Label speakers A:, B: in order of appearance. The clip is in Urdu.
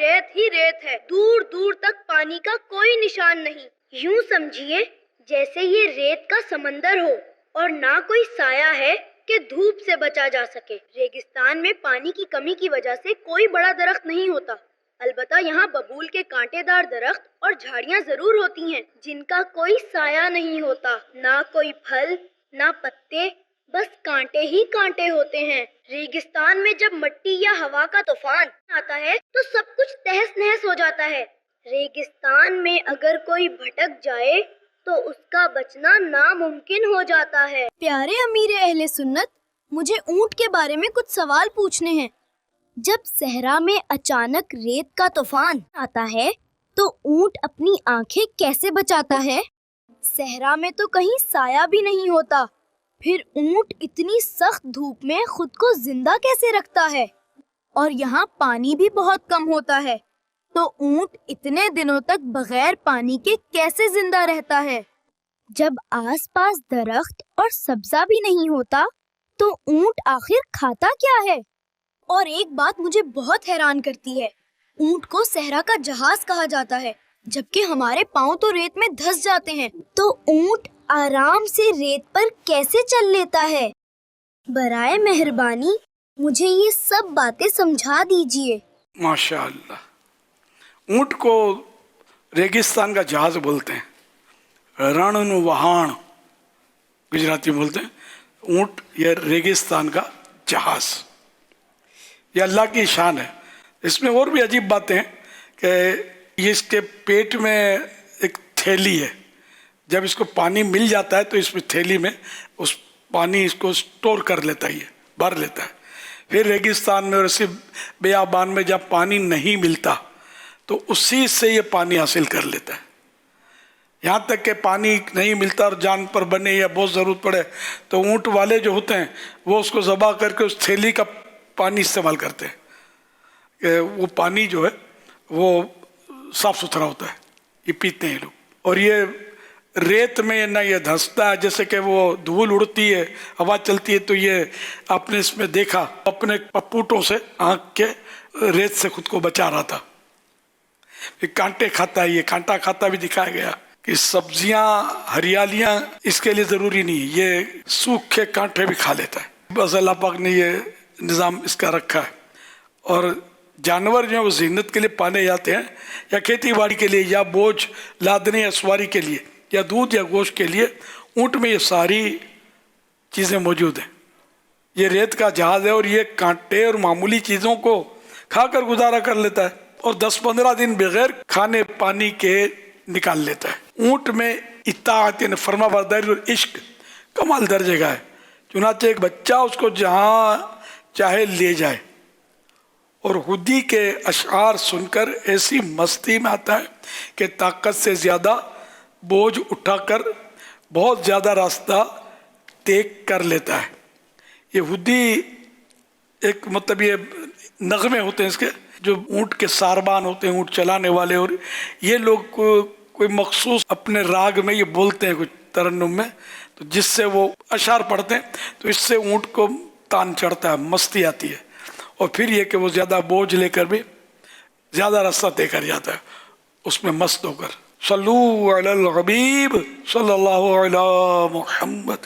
A: ریت ہی ریت ہے، دور دور تک پانی کا کوئی نشان نہیں۔ یوں سمجھیے جیسے یہ ریت کا سمندر ہو اور نہ کوئی سایہ ہے کہ دھوپ سے بچا جا سکے۔ ریگستان میں پانی کی کمی کی وجہ سے کوئی بڑا درخت نہیں ہوتا، البتہ یہاں ببول کے کانٹے دار درخت اور جھاڑیاں ضرور ہوتی ہیں جن کا کوئی سایہ نہیں ہوتا، نہ کوئی پھل نہ پتے، بس کانٹے ہی کانٹے ہوتے ہیں۔ ریگستان میں جب مٹی یا ہوا کا طوفان آتا ہے تو سب کچھ تہس نہس ہو جاتا ہے۔ ریگستان میں اگر کوئی بھٹک جائے تو اس کا بچنا ناممکن ہو جاتا ہے۔
B: پیارے امیر اہل سنت، مجھے اونٹ کے بارے میں کچھ سوال پوچھنے ہیں۔ جب صحرا میں اچانک ریت کا طوفان آتا ہے تو اونٹ اپنی آنکھیں کیسے بچاتا ہے؟ صحرا میں تو کہیں سایہ بھی نہیں ہوتا، پھر اونٹ اتنی سخت دھوپ میں خود کو زندہ کیسے رکھتا ہے؟ اور یہاں پانی بھی بہت کم ہوتا ہے، تو اونٹ اتنے دنوں تک بغیر پانی کے کیسے زندہ رہتا ہے؟ جب آس پاس درخت اور سبزہ بھی نہیں ہوتا تو اونٹ آخر کھاتا کیا ہے؟ اور ایک بات مجھے بہت حیران کرتی ہے، اونٹ کو صحرا کا جہاز کہا جاتا ہے، جبکہ ہمارے پاؤں تو ریت میں دھس جاتے ہیں، تو اونٹ آرام سے ریت پر کیسے چل لیتا ہے؟ برائے مہربانی مجھے یہ سب باتیں سمجھا دیجیے۔
C: ماشاء اللہ، اونٹ کو ریگستان کا جہاز بولتے ہیں، رن وہان گجراتی میں بولتے ہیں۔ اونٹ یہ ریگستان کا جہاز، یہ اللہ کی شان ہے۔ اس میں اور بھی عجیب باتیں ہیں کہ یہ اس کے پیٹ میں ایک تھیلی ہے، جب اس کو پانی مل جاتا ہے تو اس میں تھیلی میں اس پانی اس کو سٹور کر لیتا ہے، بھر لیتا ہے۔ پھر ریگستان میں اور اسی بیابان میں جب پانی نہیں ملتا تو اسی سے یہ پانی حاصل کر لیتا ہے۔ یہاں تک کہ پانی نہیں ملتا اور جان پر بنے یا بہت ضرورت پڑے تو اونٹ والے جو ہوتے ہیں وہ اس کو ذبح کر کے اس تھیلی کا پانی استعمال کرتے ہیں کہ وہ پانی جو ہے وہ صاف ستھرا ہوتا ہے، یہ پیتے ہیں لوگ۔ اور یہ ریت میں نہ یہ دھنستا ہے، جیسے کہ وہ دھول اڑتی ہے، ہوا چلتی ہے، تو یہ آپ نے اس میں دیکھا اپنے پپوٹوں سے آنکھ کے ریت سے خود کو بچا رہا تھا۔ کانٹے کھاتا ہے، یہ کانٹا کھاتا بھی دکھایا گیا کہ سبزیاں ہریالیاں اس کے لیے ضروری نہیں ہے، یہ سوکھے کانٹے بھی کھا لیتا ہے۔ بس اللہ پاک نے یہ نظام اس کا رکھا ہے۔ اور جانور جو ہیں وہ زینت کے لیے پالے جاتے ہیں، یا کھیتی باڑی کے لیے، یا بوجھ لادنے یا سواری کے لیے، یا دودھ یا گوشت کے لیے اونٹ میں یہ ساری چیزیں موجود ہیں۔ یہ ریت کا جہاز ہے اور یہ کانٹے اور معمولی چیزوں کو کھا کر گزارا کر لیتا ہے اور 10-15 دن بغیر کھانے پانی کے نکال لیتا ہے۔ اونٹ میں اطاعت یعنی فرما برداری اور عشق کمال درجے کا ہے، چنانچہ ایک بچہ اس کو جہاں چاہے لے جائے، اور خودی کے اشعار سن کر ایسی مستی میں آتا ہے کہ طاقت سے زیادہ بوجھ اٹھا کر بہت زیادہ راستہ طے کر لیتا ہے۔ یہ خودی ایک مطلب یہ نغمے ہوتے ہیں اس کے، جو اونٹ کے ساربان ہوتے ہیں، اونٹ چلانے والے، اور یہ لوگ کوئی مخصوص اپنے راگ میں یہ بولتے ہیں کچھ ترنم میں، تو جس سے وہ اشعار پڑھتے ہیں تو اس سے اونٹ کو تان چڑھتا ہے، مستی آتی ہے، اور پھر یہ کہ وہ زیادہ بوجھ لے کر بھی زیادہ راستہ طے کر جاتا ہے اس میں مست ہو کر۔ صلو علی الحبیب صلی اللہ علی محمد۔